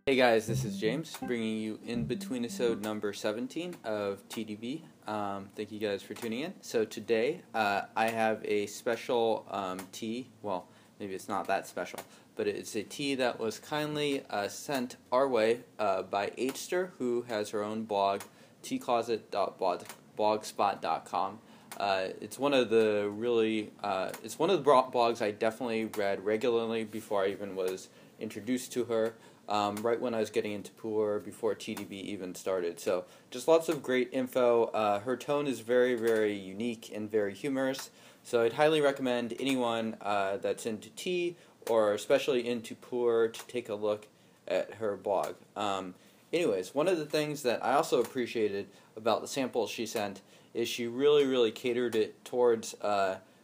Hey guys, this is James bringing you InBetweenIsode number 17 of TeaDB. Thank you guys for tuning in. So today I have a special tea. Well, maybe it's not that special, but it's a tea that was kindly sent our way by Hster, who has her own blog, teacloset.blogspot.com. It's one of the blogs I definitely read regularly before I even was introduced to her. Right when I was getting into Pu'erh, before TeaDB even started. So just lots of great info. Her tone is very, very unique and very humorous. So I'd highly recommend anyone that's into tea or especially into Pu'erh to take a look at her blog. Anyways, one of the things that I also appreciated about the samples she sent is she really catered it towards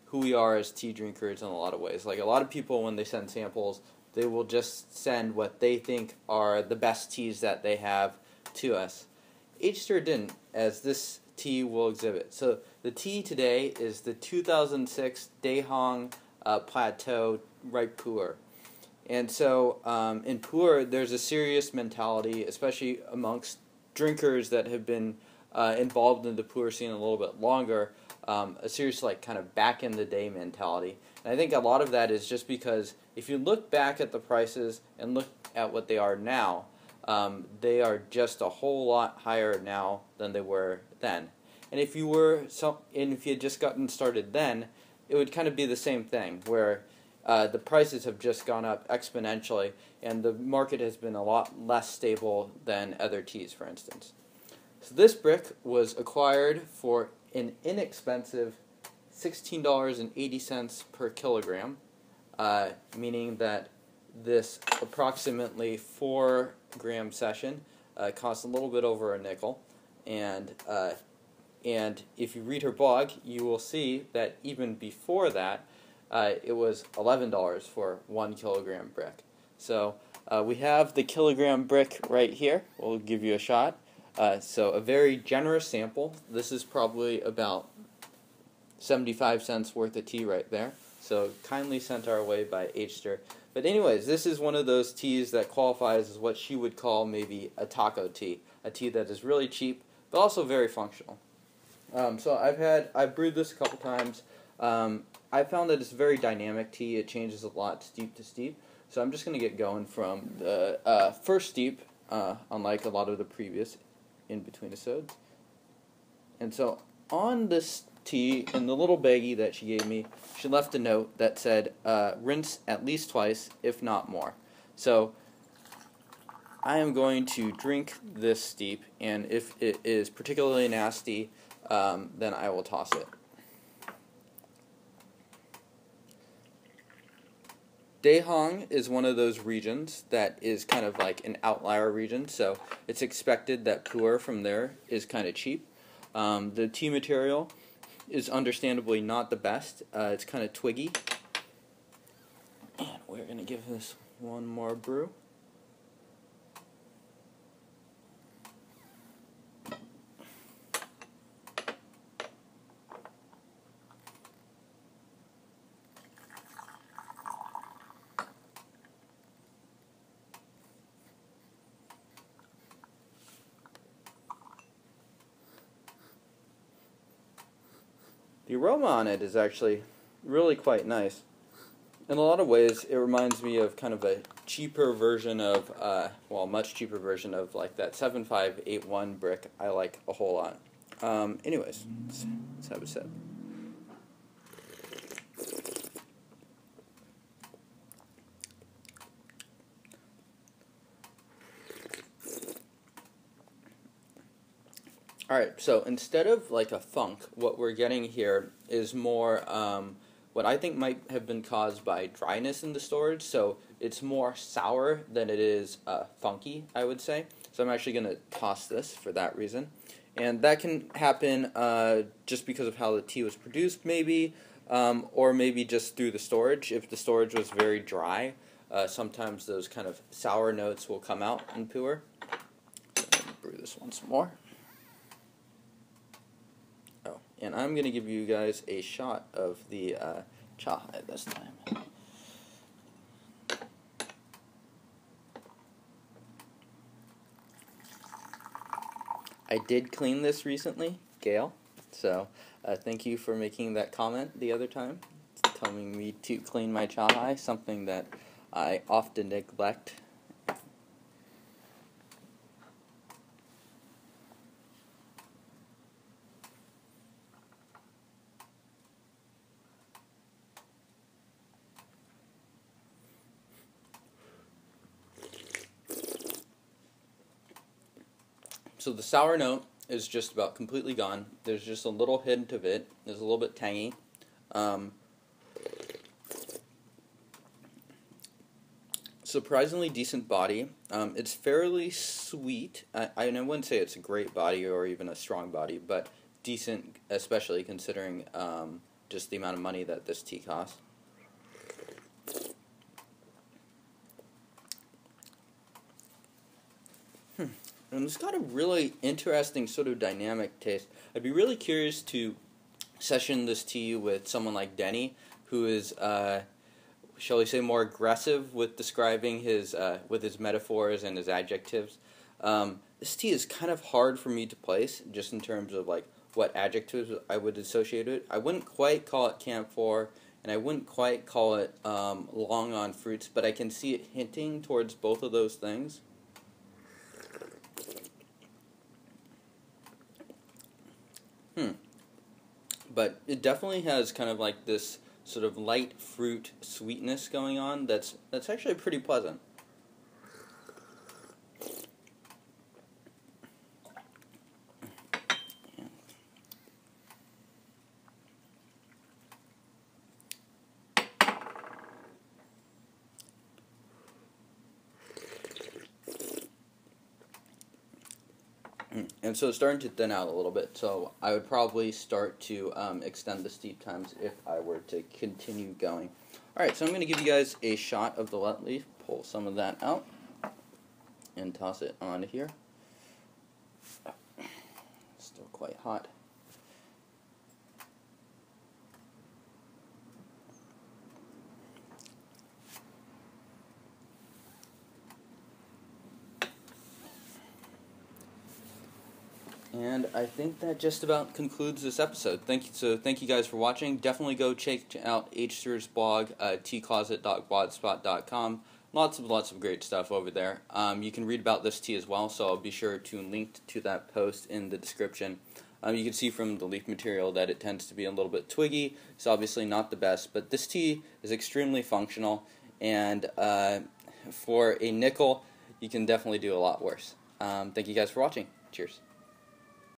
who we are as tea drinkers in a lot of ways. Like a lot of people, when they send samples, they will just send what they think are the best teas that they have to us. Hster didn't, as this tea will exhibit. So the tea today is the 2006 Dehong Plateau ripe Pu'erh. And so in Pu'erh, there's a serious mentality, especially amongst drinkers that have been involved in the Pu'erh scene a little bit longer, a serious like kind of back in the day mentality. And I think a lot of that is just because if you look back at the prices and look at what they are now, they are just a whole lot higher now than they were then. And if you had just gotten started then, it would kind of be the same thing, where the prices have just gone up exponentially, and the market has been a lot less stable than other teas, for instance. So this brick was acquired for an inexpensive $16.80 per kilogram, meaning that this approximately 4-gram session costs a little bit over a nickel, and if you read her blog, you will see that even before that, it was $11 for 1 kilogram brick. So we have the kilogram brick right here. We'll give you a shot. So a very generous sample. This is probably about 75 cents worth of tea right there. So kindly sent our way by Hster. But anyways, this is one of those teas that qualifies as what she would call maybe a taco tea. A tea that is really cheap, but also very functional. So I've brewed this a couple times. I found that it's a very dynamic tea. It changes a lot steep to steep. So I'm just going to get going from the first steep, unlike a lot of the previous InBetweenIsodes. And so on this tea, in the little baggie that she gave me, she left a note that said, rinse at least twice, if not more. So I am going to drink this steep, and if it is particularly nasty, then I will toss it. Dehong is one of those regions that is kind of like an outlier region, so it's expected that Pu'erh from there is kind of cheap. The tea material is understandably not the best. It's kind of twiggy. And we're going to give this one more brew. The aroma on it is actually really quite nice. In a lot of ways, it reminds me of kind of a cheaper version of, much cheaper version of like that 7581 brick I like a whole lot. Anyways, let's have a sip. Alright, so instead of like a funk, what we're getting here is more what I think might have been caused by dryness in the storage. So it's more sour than it is funky, I would say. So I'm actually going to toss this for that reason. And that can happen just because of how the tea was produced, maybe, or maybe just through the storage. If the storage was very dry, sometimes those kind of sour notes will come out in Pu'erh. So I'm going to brew this once more. And I'm going to give you guys a shot of the Cha this time. I did clean this recently, Gail. So thank you for making that comment the other time, telling me to clean my cha hai, something that I often neglect. So the sour note is just about completely gone. There's just a little hint of it. It's a little bit tangy. Surprisingly decent body. It's fairly sweet. I wouldn't say it's a great body or even a strong body, but decent, especially considering just the amount of money that this tea costs. And it's got a really interesting sort of dynamic taste. I'd be really curious to session this tea with someone like Denny, who is, shall we say, more aggressive with describing his with his metaphors and his adjectives. This tea is kind of hard for me to place, just in terms of like what adjectives I would associate it. I wouldn't quite call it camphor, and I wouldn't quite call it long on fruits, but I can see it hinting towards both of those things. But it definitely has kind of like this sort of light fruit sweetness going on that's actually pretty pleasant. And so it's starting to thin out a little bit, so I would probably start to extend the steep times if I were to continue going. Alright, so I'm going to give you guys a shot of the let leaf, pull some of that out, and toss it onto here. Still quite hot. And I think that just about concludes this episode. Thank you guys for watching. Definitely go check out Hster's blog, teacloset.blogspot.com. Lots of great stuff over there. You can read about this tea as well, so I'll be sure to link to that post in the description. You can see from the leaf material that it tends to be a little bit twiggy. It's obviously not the best, but this tea is extremely functional, and for a nickel, you can definitely do a lot worse. Thank you guys for watching. Cheers.